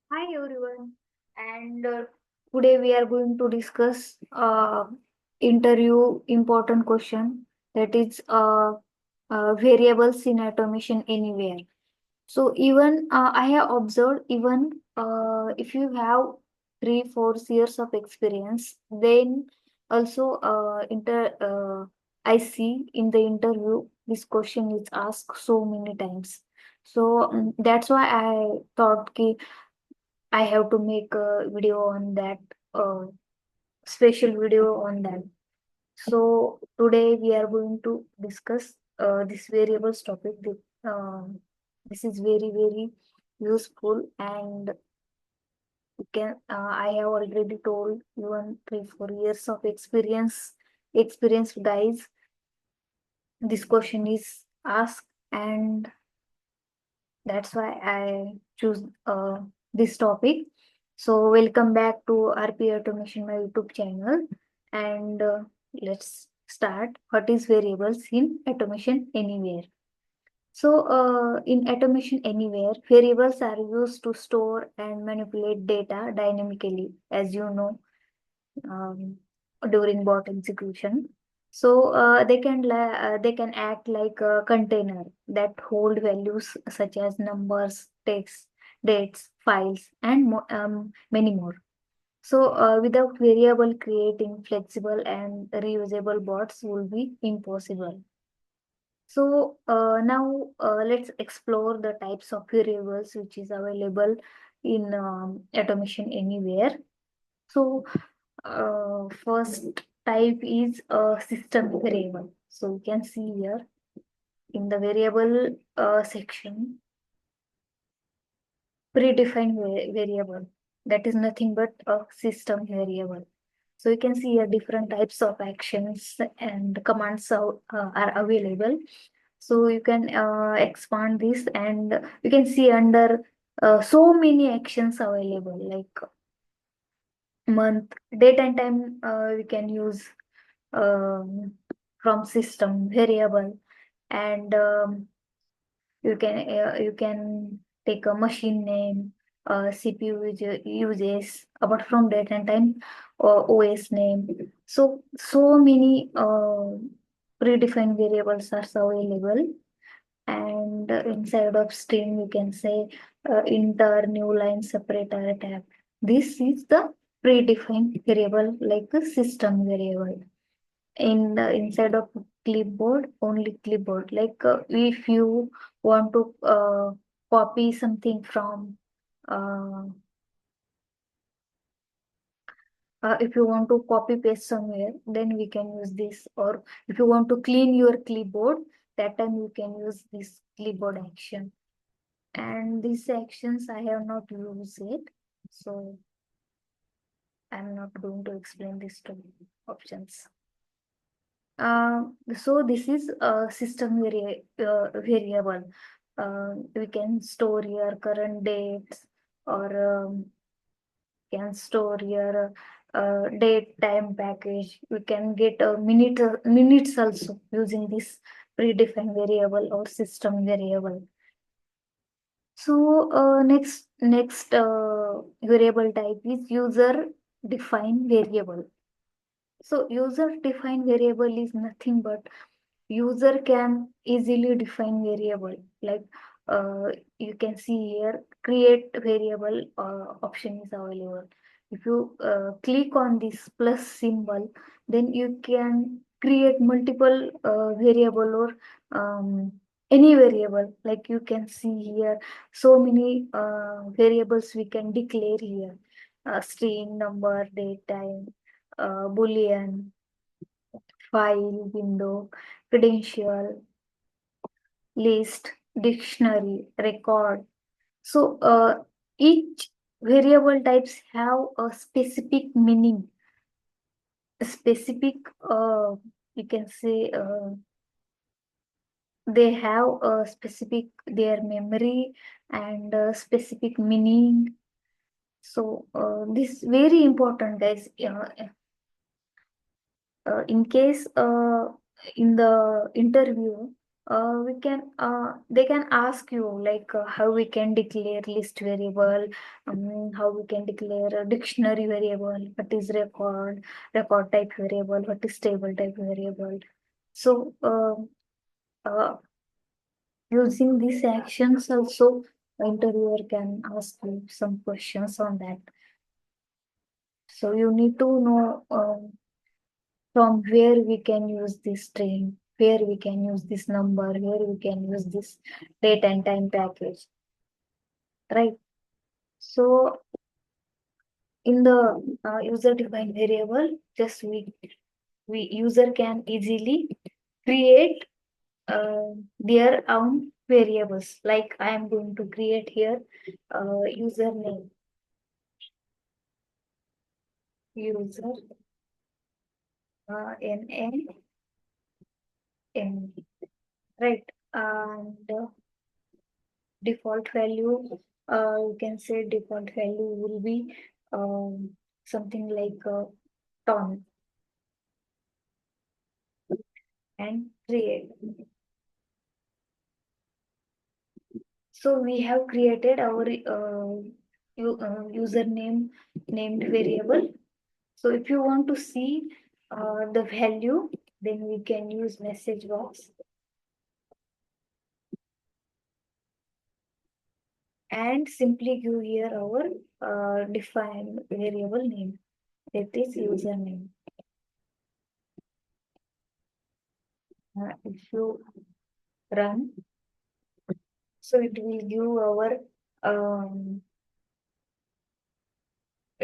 Hi everyone, and today we are going to discuss interview important question that is variables in automation anywhere. So even I have observed even if you have 3 4 years of experience, then also I see in the interview this question is asked so many times. So that's why I thought ki I have to make a video on that, special video on that. So today we are going to discuss this variables topic. This is very useful, and you can. I have already told even 3 4 years of experience guys. This question is asked, and that's why I choose this topic. So welcome back to RP Automation, my YouTube channel, and let's start. What is variables in automation anywhere? So in automation anywhere, variables are used to store and manipulate data dynamically, as you know, um, during bot execution. So they can act like a container that hold values such as numbers, text, dates, files, and many more. So without variable, creating flexible and reusable bots will be impossible. So now let's explore the types of variables which is available in automation anywhere. So first type is a system variable. So you can see here in the variable section, predefined variable. That is nothing but a system variable. So you can see here different types of actions and commands are available. So you can expand this, and you can see under so many actions available like month, date and time. We can use um, from system variable, and you can take a machine name, CPU uses, apart from date and time, or OS name. So many predefined variables are available, and inside of string you can say enter new line separator tab. This is the predefined variable like a system variable. In the inside of clipboard, only clipboard, like if you want to copy something from uh, if you want to copy paste somewhere, then we can use this. Or if you want to clean your clipboard, that time you can use this clipboard action. And these actions I have not used it, so I'm not going to explain these two options. So this is a system variable. We can store your current dates, or can store your date time package. We can get a minutes also using this predefined variable or system variable. So next variable type is user defined variable. So user defined variable is nothing but user can easily define variable. Like you can see here, create variable option is available. If you click on this plus symbol, then you can create multiple variable, or um, any variable. Like you can see here, so many variables we can declare here: string, number, date, time, boolean, file, window, credential, list, dictionary, record. So each variable types have a specific meaning, a specific, you can say, they have a specific their memory and a specific meaning. So this very important, guys. In case in the interview, we can they can ask you like how we can declare list variable, how we can declare a dictionary variable, what is record type variable, what is table type variable. So uh, using these actions also, interviewer can ask you some questions on that. So you need to know from where we can use this string, where we can use this number, where we can use this date and time package, right? So in the user defined variable, just we user can easily create their own variables. Like I am going to create here username, user n a n, right? And default value, you can say default value will be something like ton, and create. So we have created our username named variable. So if you want to see the value, then we can use message box and simply give here our defined variable name, that is username. If you run, so it will give our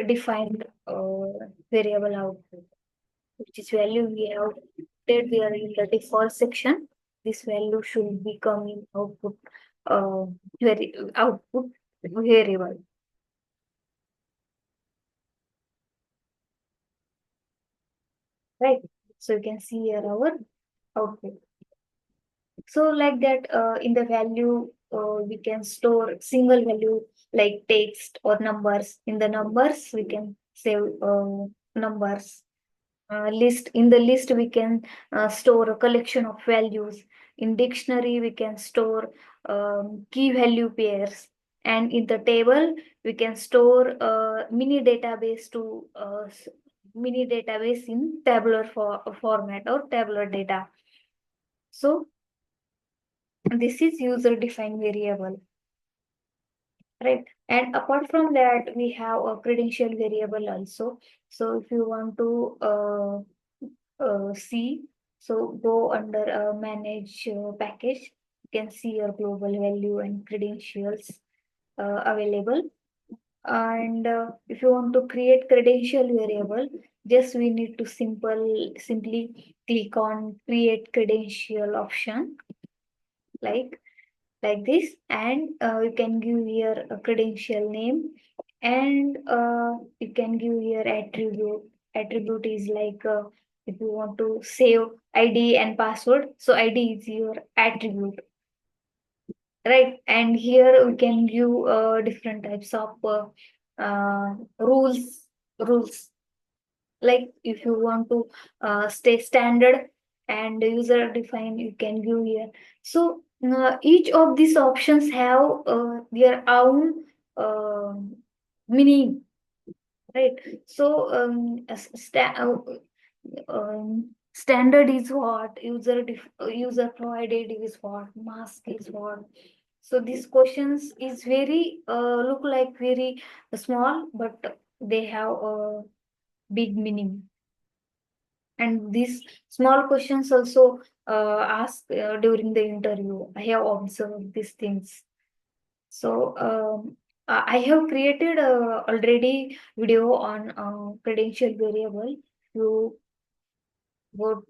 defined variable output, which is value we have put there in the default section. This value should be coming output output variable, right? So you can see here our output. So like that, in the value, we can store single value like text or numbers. In the numbers, we can save numbers. List, in the list we can store a collection of values. In dictionary we can store key value pairs, and in the table we can store mini database in tabular format or tabular data. So this is user defined variable, right? And apart from that, we have a credential variable also. So if you want to see, so go under manage package, you can see your global value and credentials available. And if you want to create credential variable, just we need to simply click on create credential option, like this, and you can give here a credential name, and you can give here attribute is like if you want to save id and password, so id is your attribute, right? And here we can give different types of rules, like if you want to stay standard and user define, you can give here. So each of these options have their own meaning, right? So standard is what, user provided is what, mask is what. So these questions is very look like very small, but they have a big meaning. And these small questions also asked during the interview. I have observed these things. So I have created already video on credential variable. You would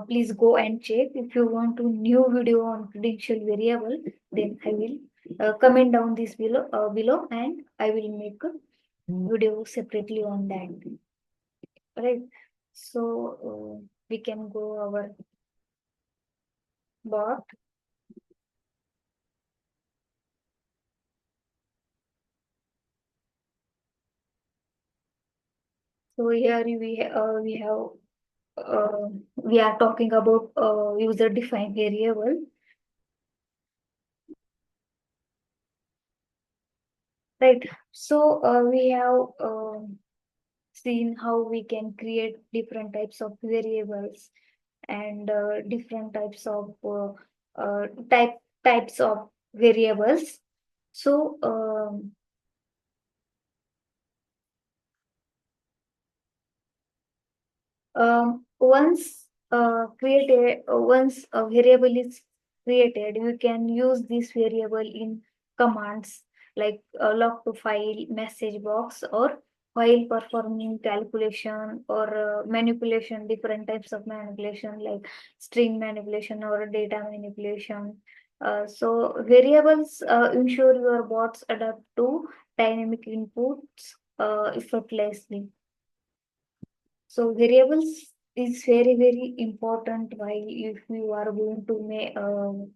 please go and check. If you want to new video on credential variable, then I will comment down this below, and I will make a video separately on that. Right. So we can go our bot. So here we have we are talking about user defined variable. right? So we have seen how we can create different types of variables and different types of types of variables. So once a variable is created, you can use this variable in commands like log to file, message box, or while performing calculation or manipulation, different types of manipulation like string manipulation or data manipulation. So variables ensure your bots adapt to dynamic inputs effortlessly. So variables is very very important. Why if you are going to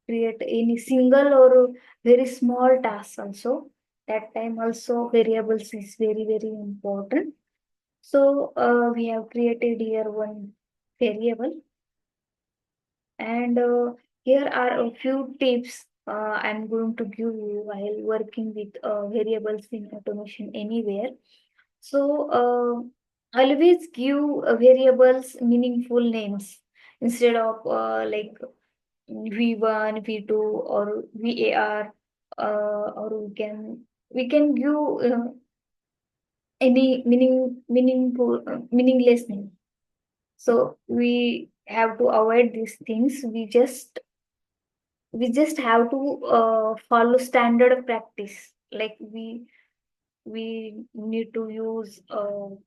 create any single or very small task also, that time also variables is very very important. So we have created here one variable, and here are a few tips I'm going to give you while working with variables in automation anywhere. So always give variables meaningful names instead of like V1, V2, or VAR, or we can give any meaningless name. So we have to avoid these things. We just have to follow standard practice. Like we need to use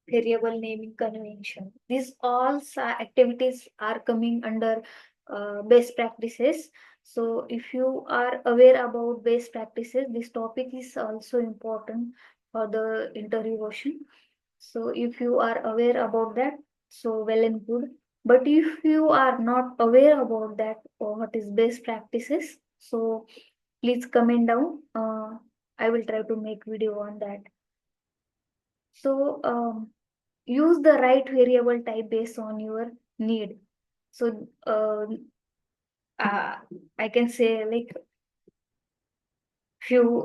variable naming convention. These all activities are coming under best practices. So if you are aware about best practices, this topic is also important for the interview question. So if you are aware about that, so well and good. But if you are not aware about that or what is best practices, so please comment down. I will try to make video on that. So use the right variable type based on your need. So uh, I can say like few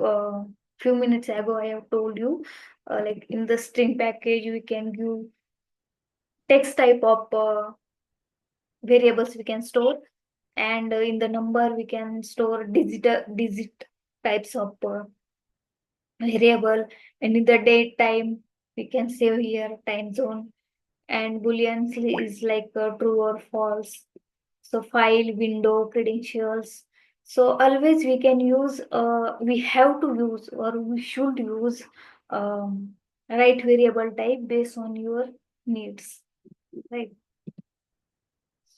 minutes ago I have told you like in the string package we can give text type of variables we can store, and in the number we can store digit types of variable, and in the date time we can save here time zone, and booleans is like true or false. So file, window, credentials. So always we can use, we have to use or we should use right variable type based on your needs, right?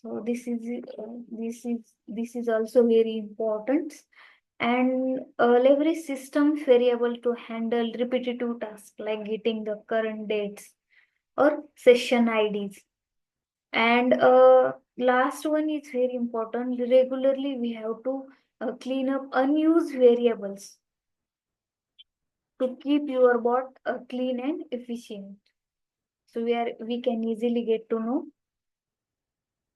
So this is also very important, and leverage systems variable to handle repetitive tasks like getting the current dates or session IDs. And last one is very important. Regularly, we have to clean up unused variables to keep your bot clean and efficient. So we can easily get to know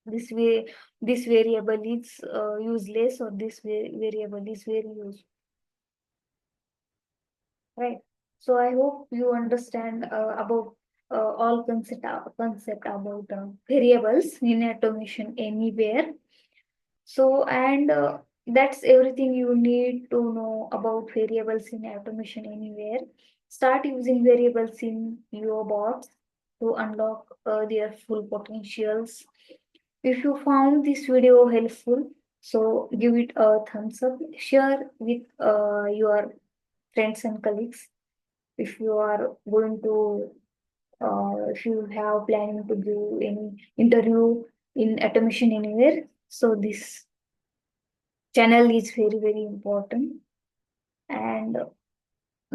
this way this variable is useless or this variable is very useful, right? So I hope you understand about all concept about variables in automation anywhere. So, and that's everything you need to know about variables in automation anywhere. Start using variables in your bots to unlock their full potentials. If you found this video helpful, so give it a thumbs up, share with your friends and colleagues. If you are going to, if you have planning to do any interview in automation anywhere, so this channel is very very important, and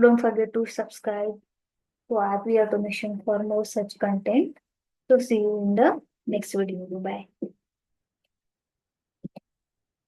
don't forget to subscribe to RP Automation for more such content. So see you in the next video. Bye.